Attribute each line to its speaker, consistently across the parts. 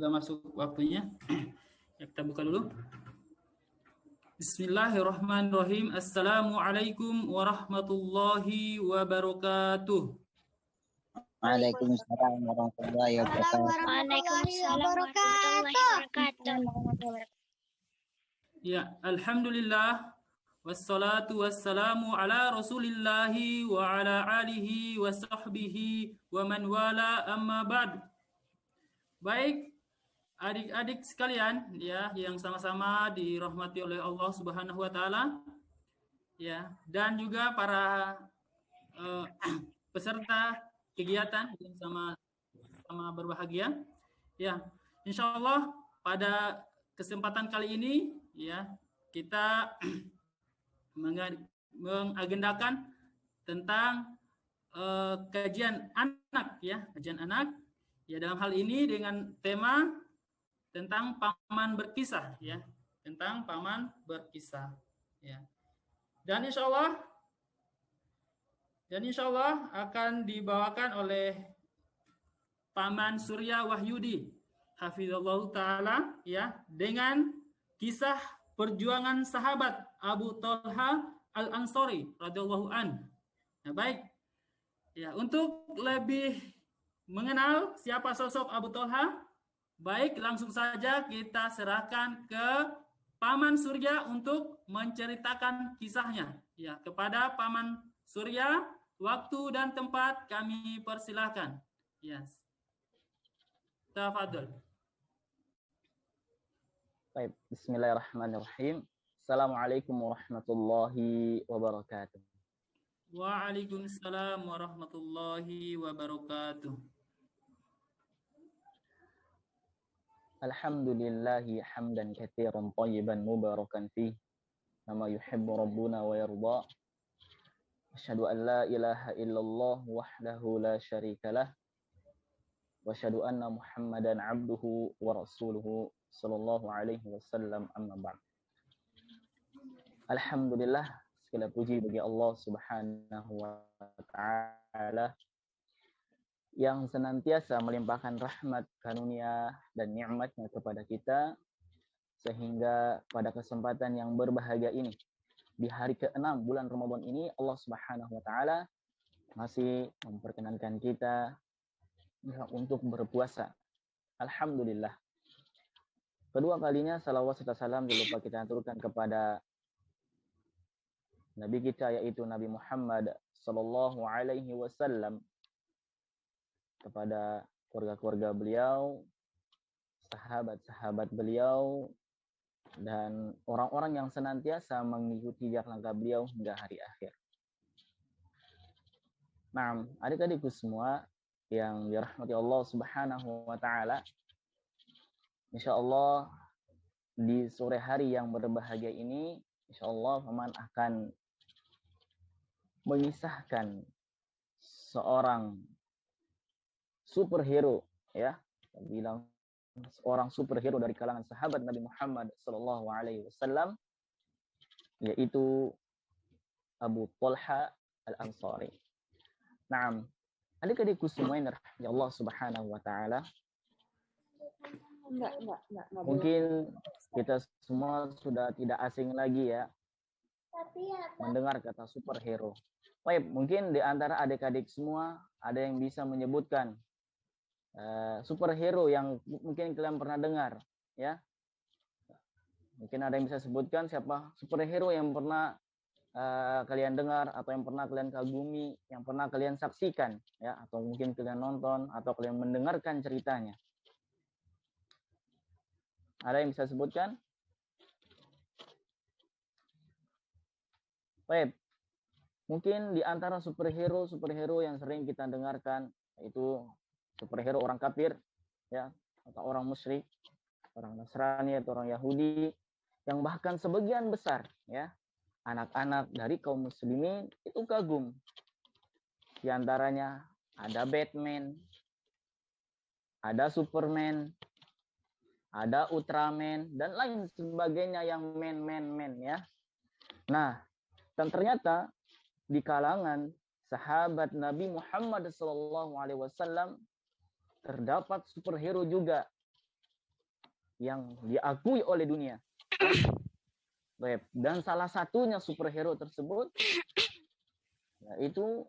Speaker 1: sudah masuk waktunya. Ya, kita buka dulu. Bismillahirrahmanirrahim. Assalamualaikum warahmatullahi wabarakatuh.
Speaker 2: Waalaikumsalam warahmatullahi wabarakatuh.
Speaker 3: Waalaikumsalam warahmatullahi wabarakatuh.
Speaker 1: Ya, alhamdulillah wassalatu wassalamu ala rasulillahi wa ala alihi wa sahbihi wa man wala amma ba'd. Baik, adik-adik sekalian ya yang sama-sama dirahmati oleh Allah Subhanahu wa taala. Ya, dan juga para peserta kegiatan yang sama berbahagia. Ya, insya Allah pada kesempatan kali ini ya kita mengagendakan tentang kajian anak ya, kajian anak ya, dalam hal ini dengan tema tentang paman berkisah ya, tentang paman berkisah ya. Dan insya Allah akan dibawakan oleh Paman Surya Wahyudi hafizallah taala ya, dengan kisah perjuangan sahabat Abu Talha Al-Ansari radhiyallahu an. Nah, baik. Ya, untuk lebih mengenal siapa sosok Abu Talha, baik langsung saja kita serahkan ke Paman Surya untuk menceritakan kisahnya. Ya, kepada Paman Surya, waktu dan tempat kami persilahkan. Yes. Tafadhol.
Speaker 2: Baik, bismillahirrahmanirrahim. Assalamualaikum warahmatullahi wabarakatuh.
Speaker 1: Waalaikumsalam warahmatullahi wabarakatuh.
Speaker 2: Alhamdulillahi hamdan katsiran thayyiban mubarakan fih, kama yuhibbu rabbuna wa yarda. Asyhadu an la ilaha illallah wahdahu la syarikalah. Wa asyhadu anna Muhammadan abduhu wa rasuluhu sallallahu alaihi wasallam, amma ba'd. Alhamdulillah, segala puji bagi Allah Subhanahu wa taala yang senantiasa melimpahkan rahmat, karunia dan nikmatnya kepada kita, sehingga pada kesempatan yang berbahagia ini di hari ke-6 bulan Ramadan ini Allah Subhanahu wa taala masih memperkenankan kita untuk berpuasa. Alhamdulillah. Kedua kalinya salawat serta salam lupa kita aturkan kepada Nabi kita, yaitu Nabi Muhammad sallallahu alaihi wasallam, kepada keluarga-keluarga beliau, sahabat-sahabat beliau, dan orang-orang yang senantiasa mengikuti jejak langkah beliau hingga hari akhir. Nah, adik-adikku semua yang dirahmati Allah Subhanahu wa taala, insyaallah di sore hari yang berbahagia ini, insyaallah Paman akan mengisahkan seorang superhero ya, bilang seorang superhero dari kalangan sahabat Nabi Muhammad sallallahu alaihi wasallam, yaitu Abu Talha Al-Ansari. Naam, adik-adikku semua yang dirahmati Allah Subhanahu wa taala, mungkin kita semua sudah tidak asing lagi ya mendengar kata superhero. Baik, mungkin di antara adik-adik semua ada yang bisa menyebutkan superhero yang mungkin kalian pernah dengar ya. Mungkin ada yang bisa sebutkan siapa superhero yang pernah kalian dengar, atau yang pernah kalian kagumi, yang pernah kalian saksikan ya, atau mungkin kalian nonton atau kalian mendengarkan ceritanya. Ada yang bisa sebutkan? Baik. Mungkin di antara superhero yang sering kita dengarkan, yaitu superhero orang kafir ya, atau orang musyrik, orang Nasrani atau orang Yahudi, yang bahkan sebagian besar ya anak-anak dari kaum muslimin itu kagum. Di antaranya ada Batman, ada Superman, ada Ultraman, dan lain sebagainya yang men ya. Nah, dan ternyata di kalangan sahabat Nabi Muhammad SAW terdapat superhero juga yang diakui oleh dunia. Dan salah satunya superhero tersebut yaitu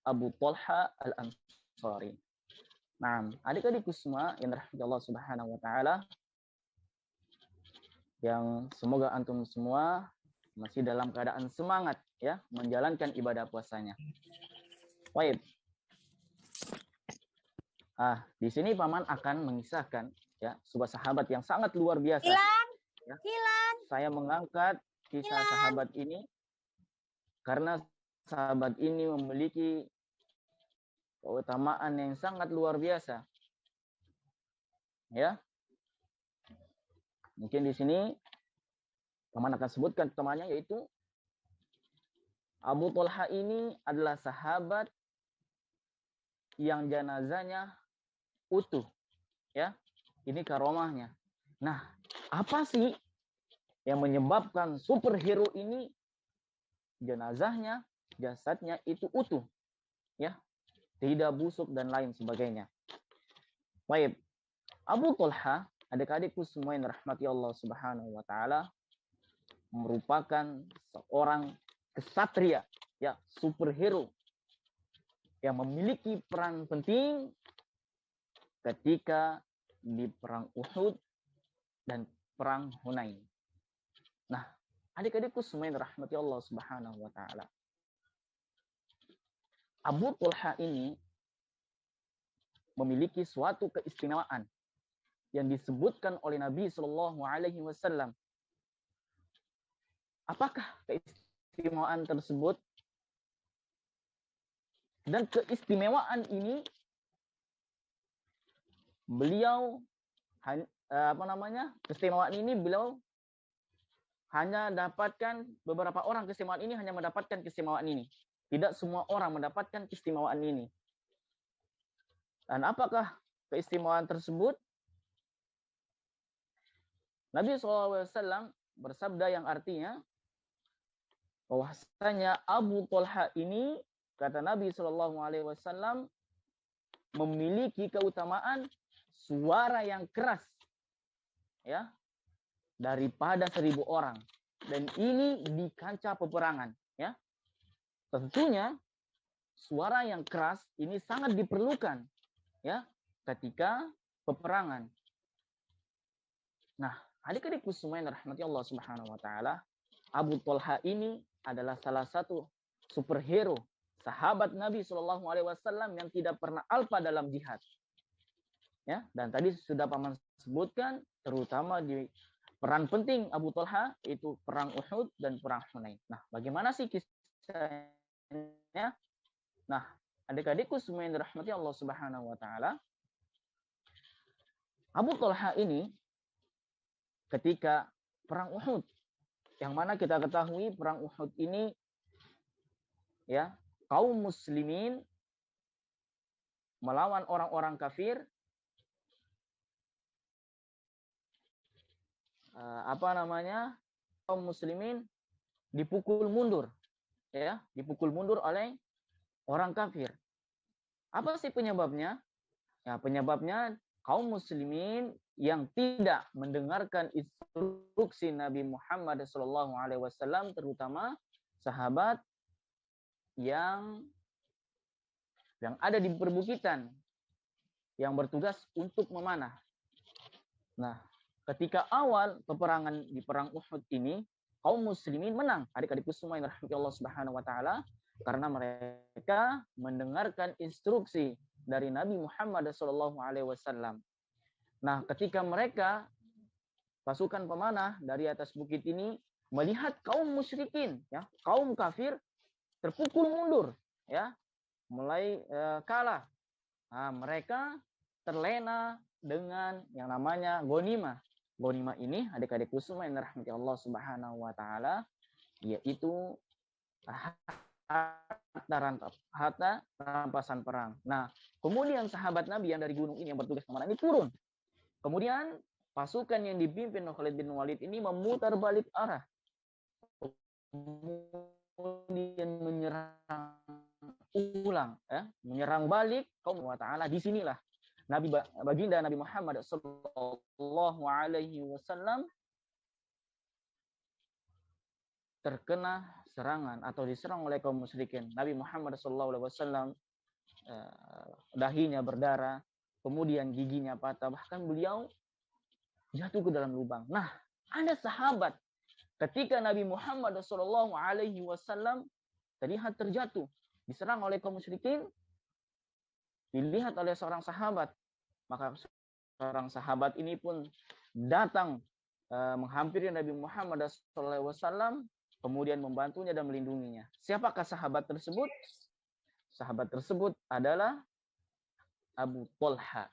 Speaker 2: Abu Talha Al-Ansari. Nah, adik-adikku semua yang dirahmati Allah Subhanahu wa taala, yang semoga antum semua masih dalam keadaan semangat ya menjalankan ibadah puasanya. Baik. Di sini paman akan mengisahkan ya sebuah sahabat yang sangat luar biasa. Ya. Saya mengangkat kisah sahabat ini karena sahabat ini memiliki keutamaan yang sangat luar biasa. Ya. Mungkin di sini paman akan sebutkan temannya, yaitu Abu Talha ini adalah sahabat yang jenazahnya utuh. Ya. Ini karomahnya. Nah, apa sih yang menyebabkan superhero ini jenazahnya, jasadnya itu utuh? Ya. Tidak busuk dan lain sebagainya. Baik. Abu Talha, adik-adikku semua yang dirahmati Allah Subhanahu wa taala, merupakan seorang kesatria, ya, superhero yang memiliki peran penting ketika di perang Uhud dan perang Hunain. Nah, adik-adikku semua yang dirahmati Allah Subhanahu wa taala, Abu Talha ini memiliki suatu keistimewaan yang disebutkan oleh Nabi Shallallahu Alaihi Wasallam. Apakah keistimewaan tersebut? Dan keistimewaan ini beliau keistimewaan ini beliau hanya dapatkan, beberapa orang keistimewaan ini hanya mendapatkan keistimewaan ini. Tidak semua orang mendapatkan keistimewaan ini. Dan apakah keistimewaan tersebut? Nabi SAW bersabda yang artinya bahwasanya Abu Talha ini, kata Nabi SAW, memiliki keutamaan suara yang keras, ya, daripada 1000 orang. Dan ini di kancah peperangan, ya. Tentunya suara yang keras ini sangat diperlukan, ya, ketika peperangan. Nah, adik-adikku semua yang dirahmati Allah Subhanahu wa taala, Abu Talha ini adalah salah satu superhero, sahabat Nabi Shallallahu Alaihi Wasallam yang tidak pernah alpa dalam jihad. Ya, dan tadi sudah paman sebutkan, terutama di peran penting Abu Talha itu perang Uhud dan perang Hunain. Nah, bagaimana sih kisahnya? Nah, adik-adikku semua yang dirahmati Allah Subhanahu wa taala, Abu Talha ini ketika perang Uhud, yang mana kita ketahui perang Uhud ini, ya, kaum muslimin melawan orang-orang kafir, kaum muslimin dipukul mundur, ya, dipukul mundur oleh orang kafir. Apa sih penyebabnya? Ya, penyebabnya kaum muslimin yang tidak mendengarkan instruksi Nabi Muhammad SAW, terutama sahabat yang ada di perbukitan, yang bertugas untuk memanah. Nah, ketika awal peperangan di perang Uhud ini, kaum muslimin menang, adik-adikku semua yang dirahmati Allah Subhanahu wa taala, karena mereka mendengarkan instruksi dari Nabi Muhammad SAW. Nah, ketika mereka, pasukan pemanah dari atas bukit ini, melihat kaum musyrikin, ya, kaum kafir terpukul mundur, ya, mulai kalah. Nah, mereka terlena dengan yang namanya ghanimah. Ghanimah ini, adik-adikku semua yang dirahmati Allah Subhanahu wa taala, yaitu harta rampasan perang. Nah, kemudian sahabat Nabi yang dari gunung ini yang bertugas memanah ini turun. Kemudian pasukan yang dipimpin oleh Khalid bin Walid ini memutar balik arah, kemudian menyerang ulang, ya, menyerang balik kaum wa ta'ala. Disinilah baginda Nabi Muhammad sallallahu alaihi wasallam terkena serangan atau diserang oleh kaum musyrikin. Nabi Muhammad sallallahu alaihi wasallam dahinya berdarah, kemudian giginya patah, bahkan beliau jatuh ke dalam lubang. Nah, ada sahabat ketika Nabi Muhammad sallallahu alaihi wasallam terlihat terjatuh, diserang oleh kaum musyrikin, dilihat oleh seorang sahabat, maka seorang sahabat ini pun datang menghampiri Nabi Muhammad SAW, kemudian membantunya dan melindunginya. Siapakah sahabat tersebut? Sahabat tersebut adalah Abu Talha.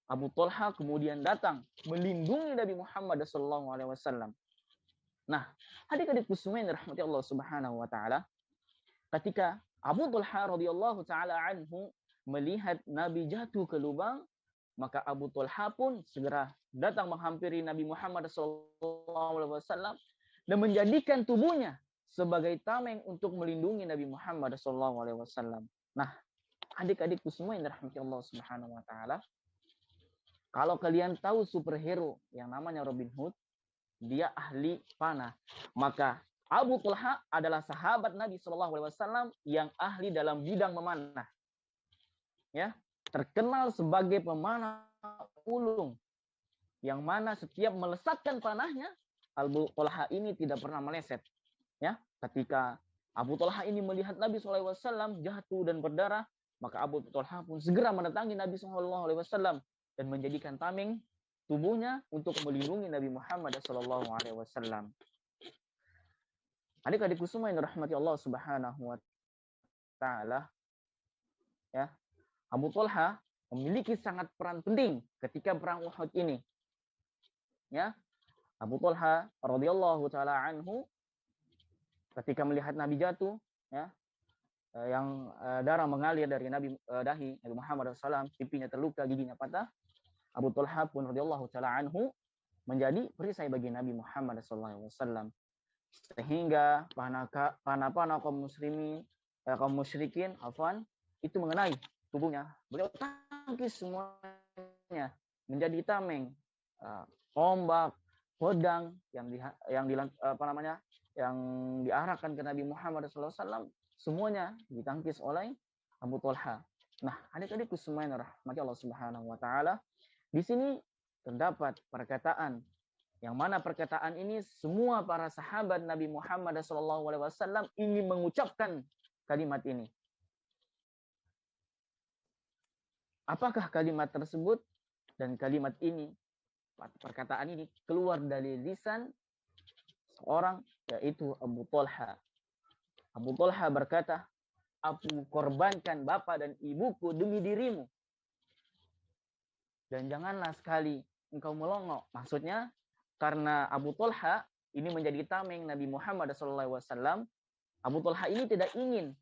Speaker 2: Abu Talha kemudian datang melindungi Nabi Muhammad SAW. Nah, adik-adikku semua yang dirahmati Allah Subhanahu wa taala, ketika Abu Talha radhiyallahu taala anhu melihat Nabi jatuh ke lubang, maka Abu Talha pun segera datang menghampiri Nabi Muhammad SAW dan menjadikan tubuhnya sebagai tameng untuk melindungi Nabi Muhammad SAW. Nah, adik-adikku semua yang dirahmati Allah Subhanahu wa taala, kalau kalian tahu superhero yang namanya Robin Hood, dia ahli panah. Maka Abu Talha adalah sahabat Nabi SAW yang ahli dalam bidang memanah. Ya, terkenal sebagai pemanah ulung, yang mana setiap melesatkan panahnya, Abu Talha ini tidak pernah meleset. Ya, ketika Abu Talha ini melihat Nabi SAW jatuh dan berdarah, maka Abu Talha pun segera mendatangi Nabi SAW dan menjadikan tameng tubuhnya untuk melindungi Nabi Muhammad SAW. Adik-adikku semua yang dirahmati Allah Subhanahu wa taala, ya, Abu Talha memiliki sangat peran penting ketika perang Uhud ini. Ya, Abu Talha radhiyallahu taala anhu ketika melihat Nabi jatuh, ya, yang darah mengalir dari dahi Nabi Muhammad SAW, pipinya terluka, giginya patah, Abu Talha pun radhiyallahu taala anhu menjadi perisai bagi Nabi Muhammad SAW, sehingga panah-panah kaum musyrikin itu mengenai tubuhnya. Beliau tangkis semuanya menjadi tameng, ombak, pedang yang diarahkan ke Nabi Muhammad SAW, semuanya ditangkis oleh Abu Talha. Nah, adik-adikku semua yang rahmati Allah Subhanahu wa taala, di sini terdapat perkataan yang mana perkataan ini semua para sahabat Nabi Muhammad SAW ingin mengucapkan kalimat ini. Apakah kalimat tersebut? Dan kalimat ini, perkataan ini keluar dari lisan seorang, yaitu Abu Talha. Abu Talha berkata, "Aku korbankan bapak dan ibuku demi dirimu. Dan janganlah sekali engkau melongo." Maksudnya, karena Abu Talha ini menjadi tameng Nabi Muhammad SAW, Abu Talha ini tidak ingin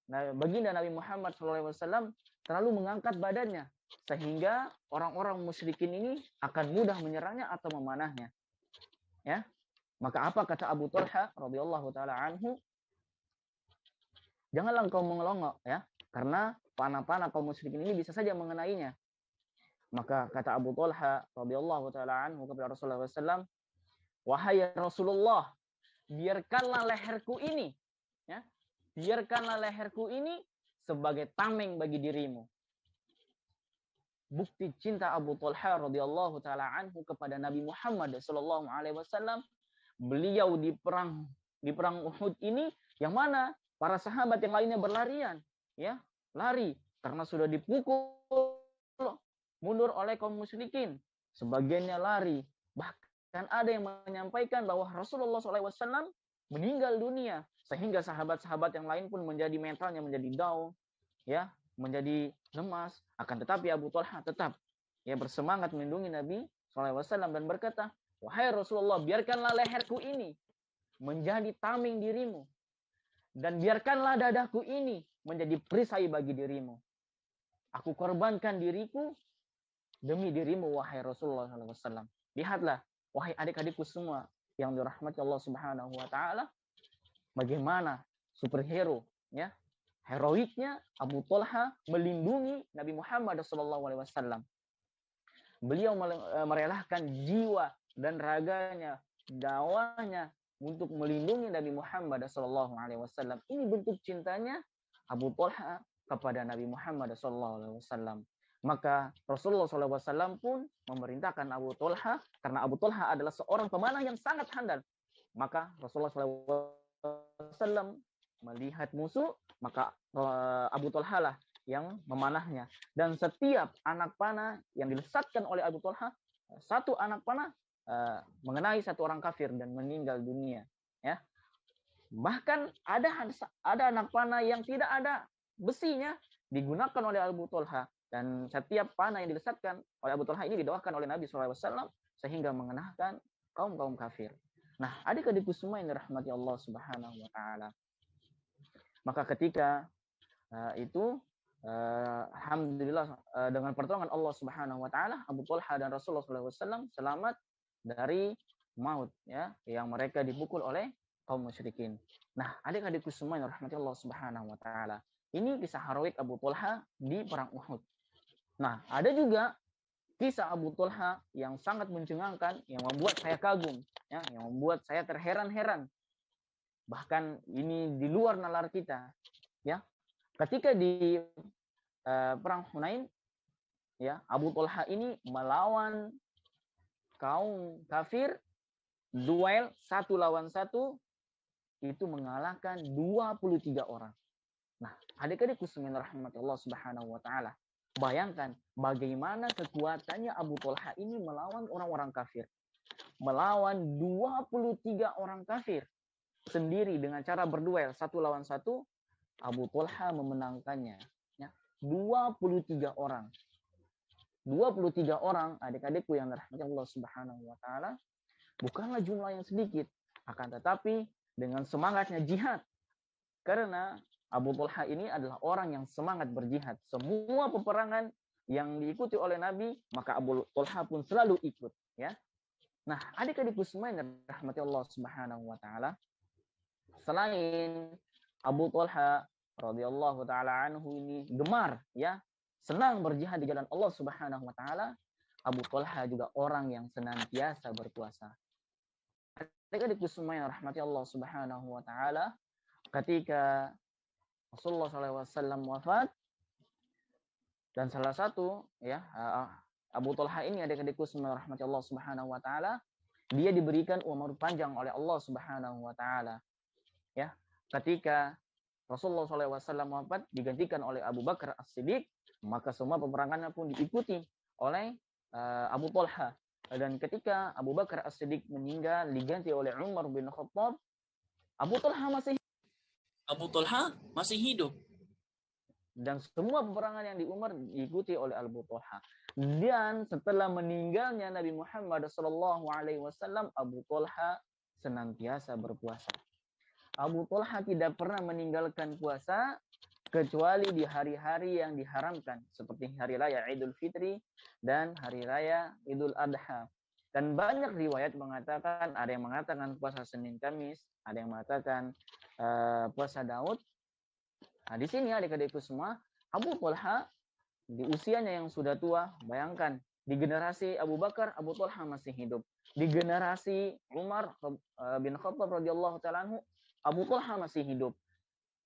Speaker 2: baginda Nabi Muhammad SAW terlalu mengangkat badannya, sehingga orang-orang musyrikin ini akan mudah menyerangnya atau memanahnya. Ya, maka apa kata Abu Talha radhiyallahu taala anhu? Janganlah engkau melongo, ya, karena panah-panah kaum musyrikin ini bisa saja mengenainya. Maka kata Abu Talha radhiyallahu taala anhu kepada Rasulullah SAW, "Wahai Rasulullah, biarkanlah leherku ini, ya, biarkanlah leherku ini sebagai tameng bagi dirimu." Bukti cinta Abu Talha radhiyallahu taala anhu kepada Nabi Muhammad SAW, beliau di perang Uhud ini, yang mana para sahabat yang lainnya berlarian, ya, lari karena sudah dipukul mundur oleh kaum musyrikin. Sebagiannya lari, bahkan ada yang menyampaikan bahwa Rasulullah SAW meninggal dunia, sehingga sahabat-sahabat yang lain pun menjadi mentalnya menjadi down, ya, menjadi lemas. Akan tetapi Abu Talha tetap, ya, bersemangat melindungi Nabi SAW dan berkata, "Wahai Rasulullah, biarkanlah leherku ini menjadi tameng dirimu, dan biarkanlah dadaku ini menjadi perisai bagi dirimu. Aku korbankan diriku demi dirimu, wahai Rasulullah SAW." Lihatlah, wahai adik-adikku semua yang dirahmati Allah Subhanahu wa taala, bagaimana superhero, ya, heroiknya Abu Talha melindungi Nabi Muhammad SAW. Beliau merelakan jiwa dan raganya, dawahnya untuk melindungi Nabi Muhammad SAW. Ini bentuk cintanya Abu Talha kepada Nabi Muhammad SAW. Maka Rasulullah SAW pun memerintahkan Abu Talha, karena Abu Talha adalah seorang pemanah yang sangat handal. Maka Rasulullah SAW melihat musuh, maka Abu Talha lah yang memanahnya. Dan setiap anak panah yang dilesatkan oleh Abu Talha, satu anak panah mengenai satu orang kafir dan meninggal dunia. Ya. Bahkan ada anak panah yang tidak ada besinya digunakan oleh Abu Talha, dan setiap panah yang dilesatkan oleh Abu Talha ini didoakan oleh Nabi SAW sehingga mengenahkan kaum kafir. Nah, adik-adikku semua yang dirahmati Allah Subhanahu wa taala. Maka ketika alhamdulillah dengan pertolongan Allah Subhanahu wa taala, Abu Talha dan Rasulullah SAW selamat dari maut, ya, yang mereka dipukul oleh kaum musyrikin. Nah, adik-adikku semua yang dirahmati Allah Subhanahu wa taala. Ini kisah heroik Abu Talha di perang Uhud. Nah, ada juga kisah Abu Talha yang sangat mencengangkan, yang membuat saya kagum, ya, yang membuat saya terheran-heran. Bahkan ini di luar nalar kita, ya. Ketika di perang Hunain, ya, Abu Talha ini melawan kaum kafir, duel 1 lawan 1, itu mengalahkan 23 orang. Nah, adik-adikku semua rahmat Allah Subhanahu wa taala, bayangkan bagaimana kekuatannya Abu Talha ini melawan orang-orang kafir. Melawan 23 orang kafir sendiri dengan cara berduel 1 lawan 1, Abu Talha memenangkannya. Ya, 23 orang. 23 orang, adik-adikku yang dirahmati Allah Subhanahu wa taala, bukanlah jumlah yang sedikit, akan tetapi dengan semangatnya jihad. Karena Abu Talha ini adalah orang yang semangat berjihad. Semua peperangan yang diikuti oleh Nabi, maka Abu Talha pun selalu ikut, ya. Nah, adik-adikku semua yang dirahmati Allah Subhanahu wa taala, selain Abu Talha radhiyallahu taala anhu ini gemar, ya, senang berjihad di jalan Allah Subhanahu wa taala, Abu Talha juga orang yang senantiasa berpuasa. Adik-adikku semua yang dirahmati Allah Subhanahu wa taala, ketika Rasulullah SAW wafat, dan salah satu, ya, Abu Talha ini, adik-adikku semua rahmati Allah Subhanahu wa taala, dia diberikan umur panjang oleh Allah Subhanahu wa taala. Ya, ketika Rasulullah SAW wafat digantikan oleh Abu Bakar As-Siddiq, maka semua peperangannya pun diikuti oleh Abu Talha. Dan ketika Abu Bakar As-Siddiq meninggal diganti oleh Umar bin Khattab, Abu Talha masih hidup. Dan semua peperangan yang di Umar diikuti oleh Abu Talha. Dan setelah meninggalnya Nabi Muhammad SAW, Abu Talha senantiasa berpuasa. Abu Talha tidak pernah meninggalkan puasa kecuali di hari-hari yang diharamkan, seperti hari raya Idul Fitri dan hari raya Idul Adha. Dan banyak riwayat mengatakan, ada yang mengatakan puasa Senin Kamis, ada yang mengatakan puasa Daud. Nah, di sini adik-adikku semua, Abu Talha di usianya yang sudah tua, bayangkan di generasi Abu Bakar, Abu Talha masih hidup. Di generasi Umar bin Khattab radhiyallahu taala anhu, Abu Talha masih hidup.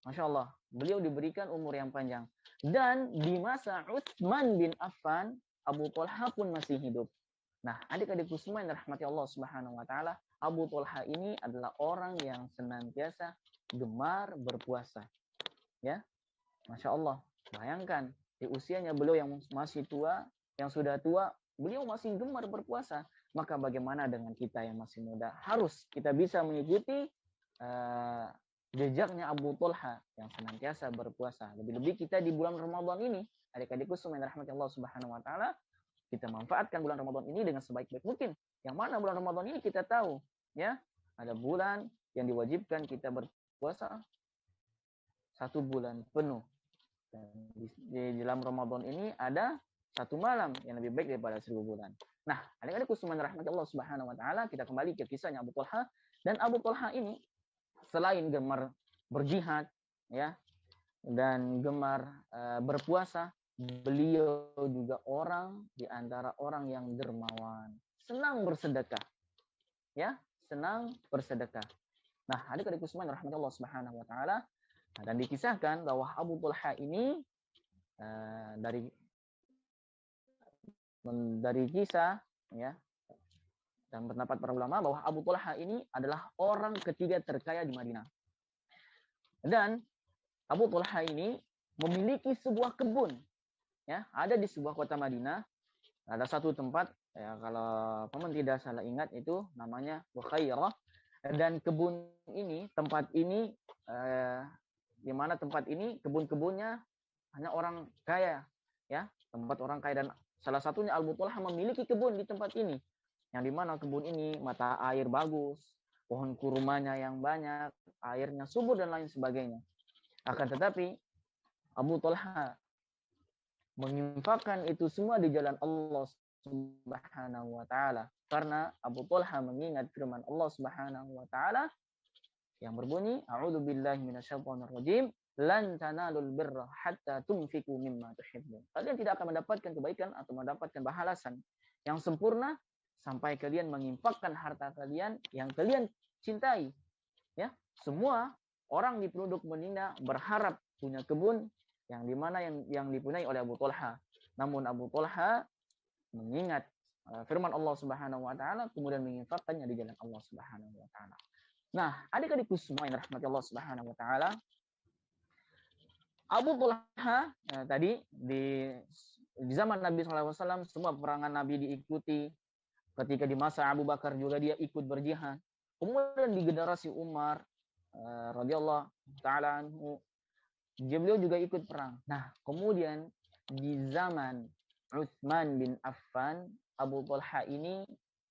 Speaker 2: Masya Allah, beliau diberikan umur yang panjang. Dan di masa Utsman bin Affan, Abu Talha pun masih hidup. Nah, adik-adikku semua yang dirahmati Allah Subhanahu wa taala, Abu Talha ini adalah orang yang senantiasa gemar berpuasa. Ya, Masya Allah, bayangkan di usianya beliau yang masih tua, yang sudah tua, beliau masih gemar berpuasa. Maka bagaimana dengan kita yang masih muda? Harus kita bisa mengikuti jejaknya Abu Talha yang senantiasa berpuasa. Lebih-lebih kita di bulan Ramadan ini, adik-adikku semua yang dirahmati Allah Subhanahu wa taala, kita manfaatkan bulan Ramadan ini dengan sebaik-baik mungkin. Yang mana bulan Ramadan ini kita tahu, ya, ada bulan yang diwajibkan kita berpuasa 1 bulan penuh. Dan di dalam Ramadan ini ada 1 malam yang lebih baik daripada 1000 bulan. Nah, adik-adikku semua yang dirahmati Allah Subhanahu wa taala, kita kembali ke kisahnya Abu Talha. Dan Abu Talha ini selain gemar berjihad, ya, dan gemar berpuasa, beliau juga orang di antara orang yang dermawan, senang bersedekah, ya, senang bersedekah. Nah, adik-adikku semuanya rahmatullah subhanahu wa ta'ala, dan dikisahkan bahwa Abu Talha ini dari kisah, ya, dan pendapat para ulama bahwa Abu Talha ini adalah orang ketiga terkaya di Madinah. Dan Abu Talha ini memiliki sebuah kebun, ya, ada di sebuah kota Madinah. Ada satu tempat, ya, kalau paman tidak salah ingat itu namanya Bukhairah. Dan kebun ini, tempat ini, di mana tempat ini kebun-kebunnya hanya orang kaya, ya, tempat orang kaya. Dan salah satunya Abu Talha memiliki kebun di tempat ini, yang di mana kebun ini mata air bagus, pohon kurmanya yang banyak, airnya subur dan lain sebagainya. Akan tetapi Abu Talha menginfakkan itu semua di jalan Allah Subhanahu wa taala, karena Abu Talha mengingat firman Allah Subhanahu wa taala yang berbunyi, a'udzubillahi minasyaitonirrajim, lan tanalul birra hatta tunfiqu mimma tuhibbun. Kalian tidak akan mendapatkan kebaikan atau mendapatkan balasan yang sempurna sampai kalian menginfakkan harta kalian yang kalian cintai. Ya, semua orang di penduduk Madinah berharap punya kebun yang dimana yang dipunyai oleh Abu Talha. Namun Abu Talha mengingat firman Allah Subhanahu wa taala, kemudian menginfakkannya di jalan Allah Subhanahu wa taala. Nah, adik-adikku semua yang rahmati Allah Subhanahu wa taala, Abu Talha tadi di zaman Nabi SAW semua peperangan Nabi diikuti. Ketika di masa Abu Bakar juga dia ikut berjihad. Kemudian di generasi Umar radhiyallahu taala anhu, beliau juga ikut perang. Nah, kemudian di zaman Utsman bin Affan, Abu Talha ini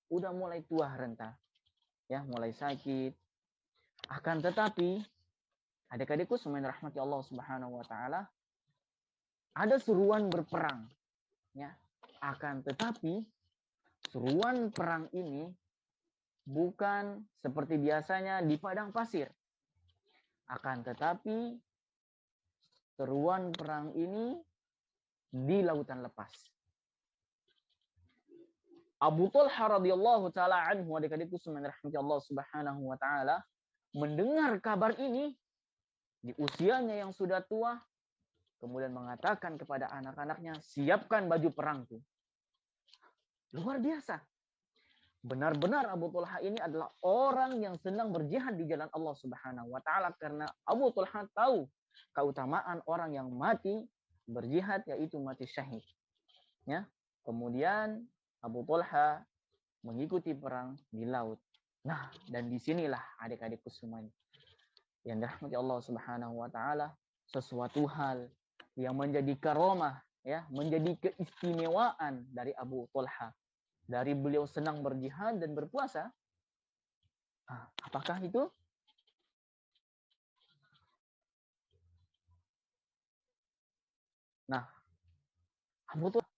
Speaker 2: udah mulai tua renta, ya, mulai sakit. Akan tetapi adik-adikku semuanya rahmati Allah Subhanahu wa taala, ada seruan berperang, ya. Akan tetapi seruan perang ini bukan seperti biasanya di padang pasir. Akan tetapi seruan perang ini di lautan lepas. Abu Talha radhiyallahu taala anhu, adik-adikku semuanya rahmati Allah Subhanahu wa taala, mendengar kabar ini di usianya yang sudah tua, kemudian mengatakan kepada anak-anaknya, siapkan baju perangku. Luar biasa. Benar-benar Abu Talha ini adalah orang yang senang berjihad di jalan Allah Subhanahu wa taala, karena Abu Talha tahu keutamaan orang yang mati berjihad, yaitu mati syahid. Ya. Kemudian Abu Talha mengikuti perang di laut. Nah, dan disinilah adik-adikku semuanya yang dirahmati Allah Subhanahu wa taala, sesuatu hal yang menjadi karomah, ya, menjadi keistimewaan dari Abu Talha. Dari beliau senang berjihad dan berpuasa. Apakah itu? Nah, Abu Talha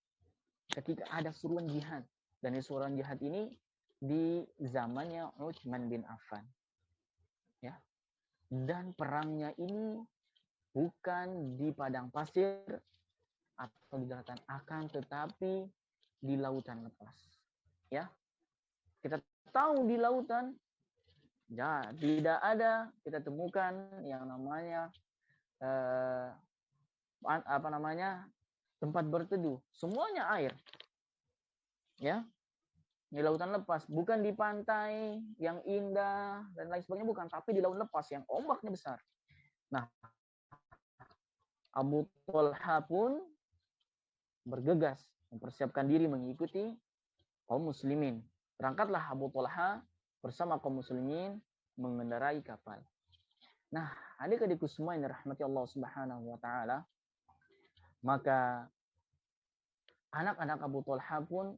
Speaker 2: ketika ada suruhan jihad, dan suruhan jihad ini di zamannya Utsman bin Affan, ya, dan perangnya ini bukan di padang pasir atau di daratan, akan tetapi di lautan lepas, ya. Kita tahu di lautan ya tidak ada kita temukan yang namanya tempat berteduh, semuanya air, ya, di lautan lepas, bukan di pantai yang indah dan lain sebagainya, bukan, tapi di laut lepas yang ombaknya besar. Nah, Abu Talha pun bergegas mempersiapkan diri mengikuti kaum muslimin. Berangkatlah Abu Talha bersama kaum muslimin mengendarai kapal. Nah, adik-adikku semua yang dirahmati Allah Subhanahu wa taala, maka anak-anak Abu Talha pun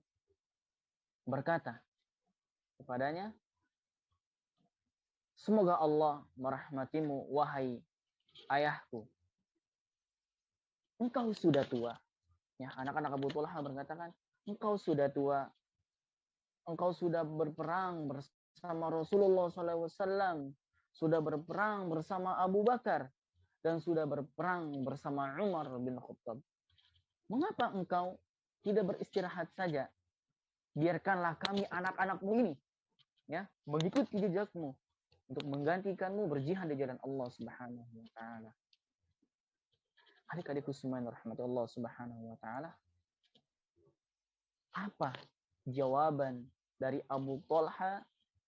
Speaker 2: berkata kepadanya, semoga Allah merahmatimu wahai ayahku. Engkau sudah tua. Ya, anak-anak Abu Talha berkatakan, engkau sudah tua. Engkau sudah berperang bersama Rasulullah SAW, sudah berperang bersama Abu Bakar, dan sudah berperang bersama Umar bin Khattab. Mengapa engkau tidak beristirahat saja? Biarkanlah kami anak-anakmu ini ya mengikuti jejakmu untuk menggantikanmu berjihad di jalan Allah Subhanahu wa taala. Adik-adikku semuanya rahmatullah Subhanahu wa taala. Apa jawaban dari Abu Talha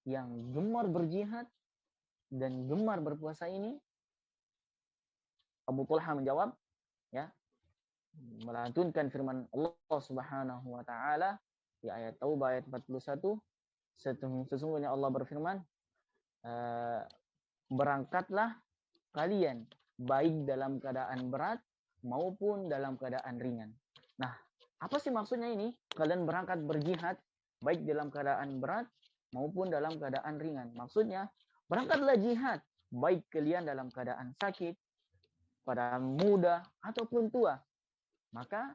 Speaker 2: yang gemar berjihad dan gemar berpuasa ini? Abu Talha menjawab, ya, melantunkan firman Allah Subhanahu wa taala di ayat Taubah ayat 41, sesungguhnya Allah berfirman, berangkatlah kalian baik dalam keadaan berat maupun dalam keadaan ringan. Nah, apa sih maksudnya ini? Kalian berangkat berjihad baik dalam keadaan berat maupun dalam keadaan ringan. Maksudnya, berangkatlah jihad baik kalian dalam keadaan sakit, keadaan muda ataupun tua. Maka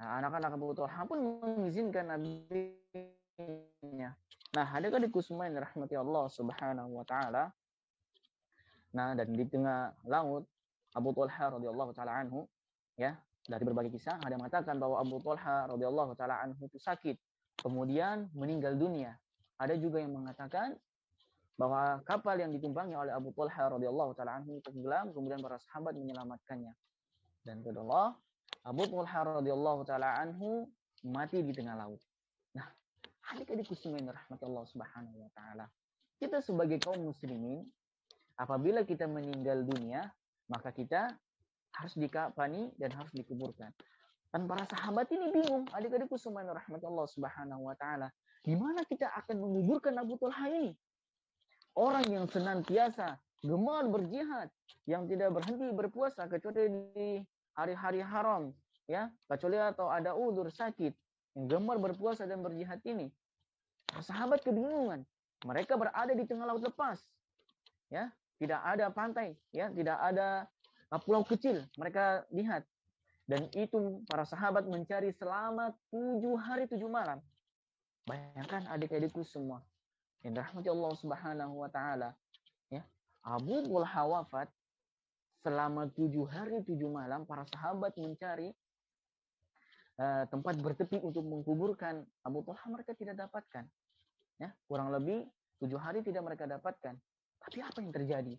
Speaker 2: anak-anak Abu Talha pun mengizinkan nabinya. Nah, adik-adikku semuanya rahmati Allah Subhanahu wa taala. Nah, dan di tengah laut Abu Talha radhiyallahu taala anhu, ya, dari berbagai kisah ada yang mengatakan bahwa Abu Talha radhiyallahu taala anhu itu sakit, kemudian meninggal dunia. Ada juga yang mengatakan bahwa kapal yang ditumpangi oleh Abu Talha radhiyallahu taala anhu tenggelam, kemudian para sahabat menyelamatkannya. Dan kedua, Abu Talha radhiyallahu taala anhu mati di tengah laut. Nah, adik-adikku semuanya rahmatullah Subhanahu wa taala. Kita sebagai kaum muslimin, apabila kita meninggal dunia, maka kita harus dikafani dan harus dikuburkan. Dan para sahabat ini bingung, adik-adikku semuanya rahmatullah Subhanahu wa taala. Di mana kita akan menguburkan Abu Talha ini? Orang yang senantiasa gemar berjihad, yang tidak berhenti berpuasa kecuali di hari-hari haram, ya, kecuali atau ada udzur sakit, yang gemar berpuasa dan berjihad ini. Para sahabat kebingungan. Mereka berada di tengah laut lepas. Ya, tidak ada pantai, ya, tidak ada pulau kecil mereka lihat. Dan itu para sahabat mencari selama 7 hari 7 malam. Bayangkan adik-adikku semua yang dirahmati Allah Subhanahu wa taala, ya. Abu Talha wafat selama 7 hari 7 malam, para sahabat mencari tempat bertepi untuk mengkuburkan Abu Talha, mereka tidak dapatkan. Ya, kurang lebih 7 hari tidak mereka dapatkan. Tapi apa yang terjadi?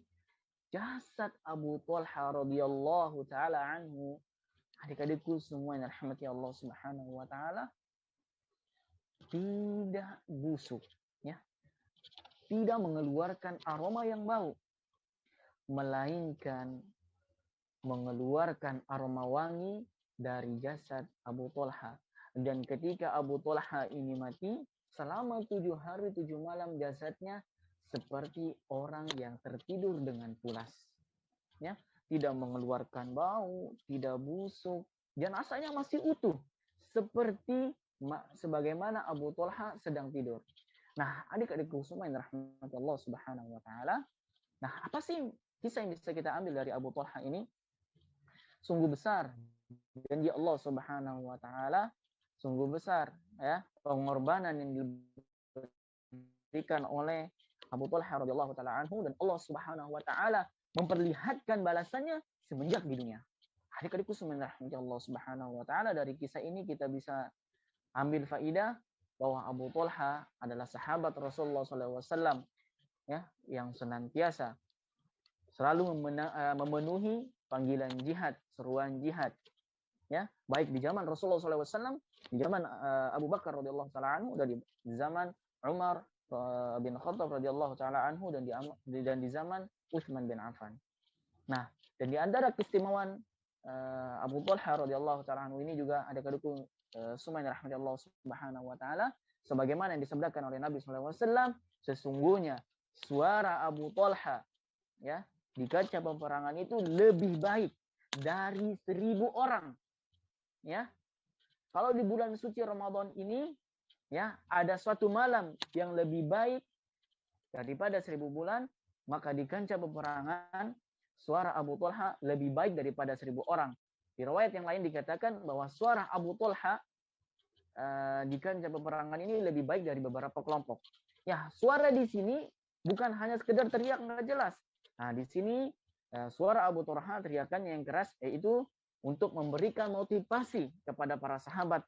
Speaker 2: Jasad Abu Talha radhiyallahu taala anhu, adik-adikku semua yang rahmati Allah Subhanahu wa taala, tidak busuk, ya. Tidak mengeluarkan aroma yang bau, melainkan mengeluarkan aroma wangi dari jasad Abu Talha. Dan ketika Abu Talha ini mati, selama 7 hari 7 malam jasadnya seperti orang yang tertidur dengan pulas. Ya, tidak mengeluarkan bau, tidak busuk, dan rasanya masih utuh, seperti sebagaimana Abu Talha sedang tidur. Nah, adik-adikku semua yang rahmati Allah Subhanahu wa taala. Nah, apa sih kisah yang bisa kita ambil dari Abu Talha ini? Sungguh besar janji Allah Subhanahu wa taala, sungguh besar, ya, pengorbanan yang diberikan oleh Abu Talha radhiyallahu taala anhu, dan Allah Subhanahu wa taala memperlihatkan balasannya semenjak di dunia. Adik-adikku semuanya rahmati Allah Subhanahu wa taala, dari kisah ini kita bisa ambil faidah bahwa Abu Talha adalah sahabat Rasulullah SAW, ya, yang senantiasa selalu memenuhi panggilan jihad, seruan jihad, ya, baik di zaman Rasulullah SAW, di zaman Abu Bakar radhiyallahu taala anhu, dan di zaman Umar bin Khattab radhiyallahu taala anhu, dan di zaman Utsman bin Affan. Nah, dan di antara keistimewaan Abu Talha radhiyallahu taala anhu ini juga ada kedukung semuanya rahmati Allah Subhanahu wa taala, sebagaimana yang disabdakan oleh Nabi sallallahu alaihi wasallam, sesungguhnya suara Abu Talha, ya, di kancah peperangan itu lebih baik dari 1000 orang. Ya. Kalau di bulan suci Ramadan ini, ya, ada suatu malam yang lebih baik daripada 1000 bulan, maka di kancah peperangan suara Abu Talha lebih baik daripada 1000 orang. Di riwayat yang lain dikatakan bahwa suara Abu Talha di kancah peperangan ini lebih baik dari beberapa kelompok. Ya, suara di sini bukan hanya sekedar teriak nggak jelas. Nah, di sini suara Abu Talha, teriakannya yang keras, yaitu untuk memberikan motivasi kepada para sahabat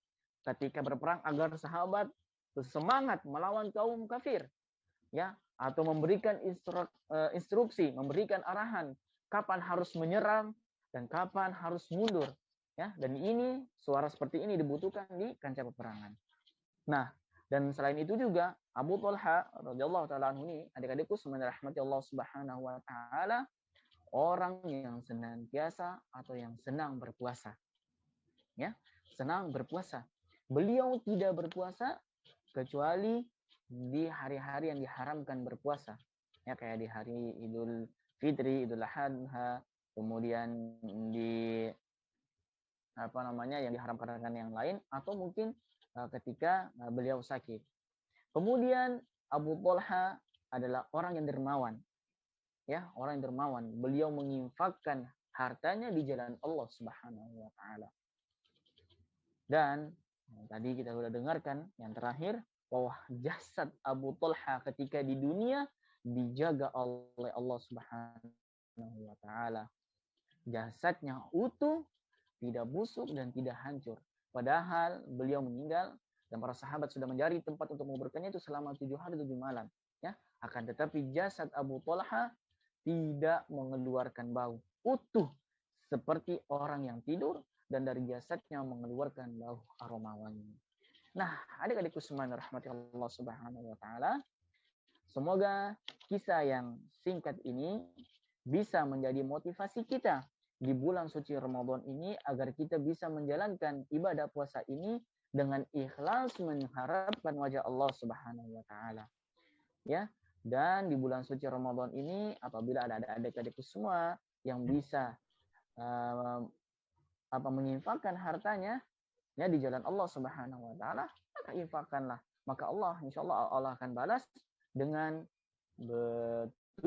Speaker 2: ketika berperang agar sahabat semangat melawan kaum kafir, ya, atau memberikan instruksi, memberikan arahan kapan harus menyerang dan kapan harus mundur, ya. Dan ini suara seperti ini dibutuhkan di kancah peperangan. Nah, dan selain itu juga Abu Talha radhiyallahu taala anhu ini, adik-adikku semoga rahmati Allah Subhanahu wa taala, orang yang senantiasa atau yang senang berpuasa. Ya, senang berpuasa. Beliau tidak berpuasa kecuali di hari-hari yang diharamkan berpuasa. Ya, kayak di hari Idul Fitri, Idul Adha, kemudian di yang diharamkan dengan yang lain, atau mungkin ketika beliau sakit. Kemudian Abu Talha adalah orang yang dermawan. Ya, orang yang dermawan. Beliau menginfakkan hartanya di jalan Allah Subhanahu wa taala. Dan tadi kita sudah dengarkan yang terakhir bahwa jasad Abu Talha ketika di dunia dijaga oleh Allah Subhanahu wa taala. Jasadnya utuh, tidak busuk dan tidak hancur. Padahal beliau meninggal dan para sahabat sudah mencari tempat untuk menguburkannya itu selama 7 hari 7 malam, ya. Akan tetapi jasad Abu Talha tidak mengeluarkan bau, utuh seperti orang yang tidur, dan dari jasadnya mengeluarkan bau aroma wangi. Nah, adik-adikku semuanya rahmati Allah Subhanahu wa taala, semoga kisah yang singkat ini bisa menjadi motivasi kita di bulan suci Ramadan ini agar kita bisa menjalankan ibadah puasa ini dengan ikhlas mengharapkan wajah Allah Subhanahu wa taala. Ya, dan di bulan suci Ramadan ini apabila ada adik-adikku semua yang bisa menginfakkan hartanya, ya, di jalan Allah Subhanahu wa taala, maka infakkanlah. Maka Allah, insyaallah Allah akan balas dengan 700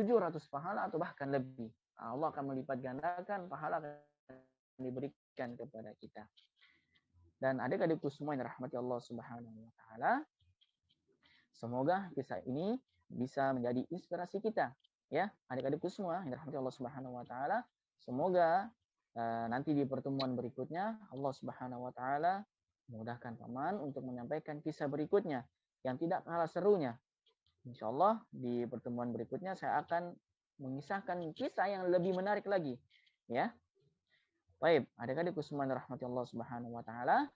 Speaker 2: pahala atau bahkan lebih. Allah akan melipat gandakan pahala yang diberikan kepada kita. Dan adik-adikku semua yang rahmati Allah Subhanahu wa taala, semoga kisah ini bisa menjadi inspirasi kita, ya, adik-adikku semua yang dirahmati Allah Subhanahu wa taala. Semoga nanti di pertemuan berikutnya Allah Subhanahu wa taala memudahkan paman untuk menyampaikan kisah berikutnya yang tidak kalah serunya. Insyaallah di pertemuan berikutnya saya akan mengisahkan kisah yang lebih menarik lagi, ya. Baik, adik-adikku semua yang dirahmati Allah Subhanahu wa taala,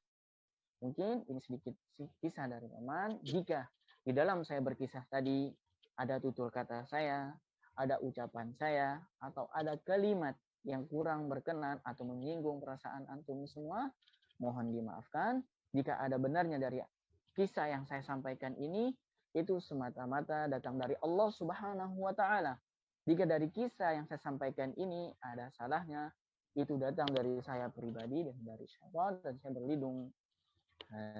Speaker 2: mungkin ini sedikit kisah dari paman. Jika di dalam saya berkisah tadi ada tutur kata saya, ada ucapan saya, atau ada kalimat yang kurang berkenan atau menyinggung perasaan antum semua, mohon dimaafkan. Jika ada benarnya dari kisah yang saya sampaikan ini, itu semata-mata datang dari Allah Subhanahu wa taala. Jika dari kisah yang saya sampaikan ini ada salahnya, itu datang dari saya pribadi dan dari syaitan, dan saya berlindung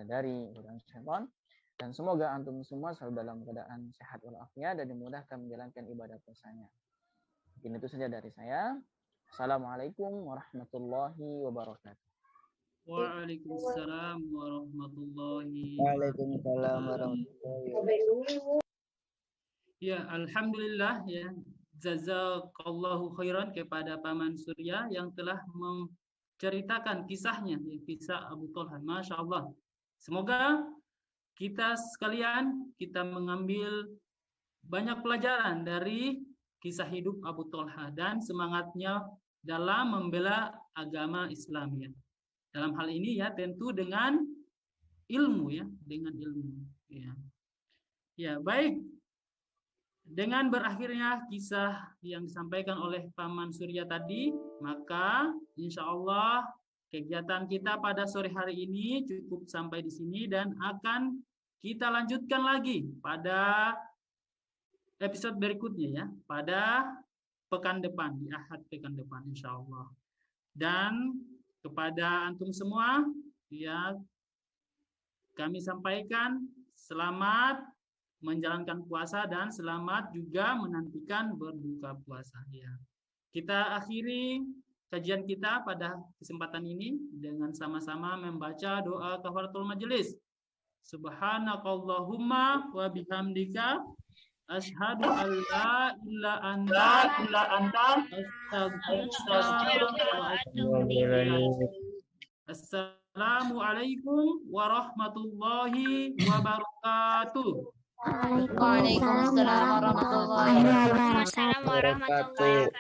Speaker 2: dari godaan syaitan. Dan semoga antum semua selalu dalam keadaan sehat walafiat dan dimudahkan menjalankan ibadah puasanya. Mungkin itu saja dari saya. Assalamualaikum warahmatullahi wabarakatuh.
Speaker 1: Waalaikumsalam warahmatullahi
Speaker 4: Waalaikumsalam warahmatullahi wabarakatuh.
Speaker 1: Ya, alhamdulillah, ya. Jazakallahu khairan kepada Paman Surya yang telah menceritakan kisahnya, ya, kisah Abu Talha. Masya Allah. Semoga kita sekalian kita mengambil banyak pelajaran dari kisah hidup Abu Talha dan semangatnya dalam membela agama Islam, ya. Dalam hal ini, ya, tentu dengan ilmu, ya, dengan ilmu, ya. Ya, baik. Dengan berakhirnya kisah yang disampaikan oleh Paman Surya tadi, maka insya Allah kegiatan kita pada sore hari ini cukup sampai di sini dan akan kita lanjutkan lagi pada episode berikutnya, ya, pada pekan depan, di Ahad pekan depan insya Allah. Dan kepada antum semua, ya, kami sampaikan selamat menjalankan puasa dan selamat juga menantikan berbuka puasa, ya. Kita akhiri kajian kita pada kesempatan ini dengan sama-sama membaca doa kafaratul majelis. Subhanakallahumma wa bihamdika Asyhadu an la ilaha illa anta astaghfiruka wa atubu ilaik. Assalamualaikum warahmatullahi wabarakatuh.
Speaker 3: Waalaikumsalam warahmatullahi wabarakatuh.